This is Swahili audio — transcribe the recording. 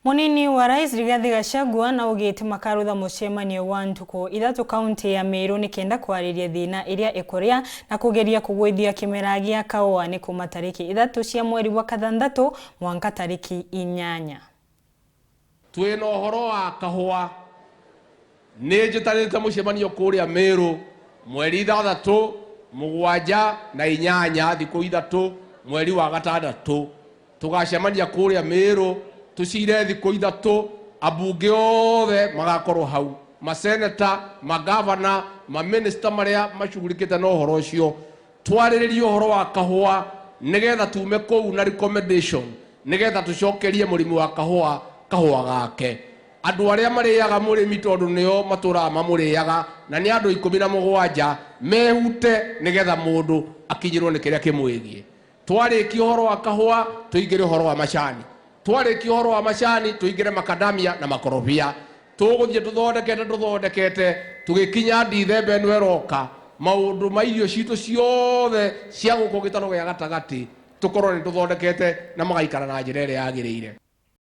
Munini wa Rais Rigathi Gachagua na ugite makarutha mucemanio wa ntuko ithatu kaunti ya Meru ni kenda kwariria thina iria ikoria na kugeria kugwithia kimera gia kaua ni kuma tariki ithatu cia mweri wa kathanthatu mwanka tariki 8. Twina uhoro wa kahua ni njitarite mucemanio kuria Meru mweri 3, 7 na 8 thiku ithatu mweri wa gatandatu tugacemania kuria Meru tucire thiku ithatu abunge othe magakorwo hau maseneta magavana maminista maria macugurikite no horo ucio twariririe uhoro wa kahua nigetha tume kou na recommendation nigetha tucokerie murimi wa kahua gake andu aria mariaga murimi tondu nio matura mamuriaga na ni andu 17 mehute nigetha mundu akinyirwo ni kiria kimwigie twariki uhoro wa kahua tuingire uhoro wa macani twariki uhoro wa macani tuingire makadamia na makorobia tuguthie tuthondekete tugikinya Dithemba eno eroka maundu ma irio citu ciothe cia guko gitano gia gatagati tukorwo ni tuthondekete na magaikara na njira iria yagiriire.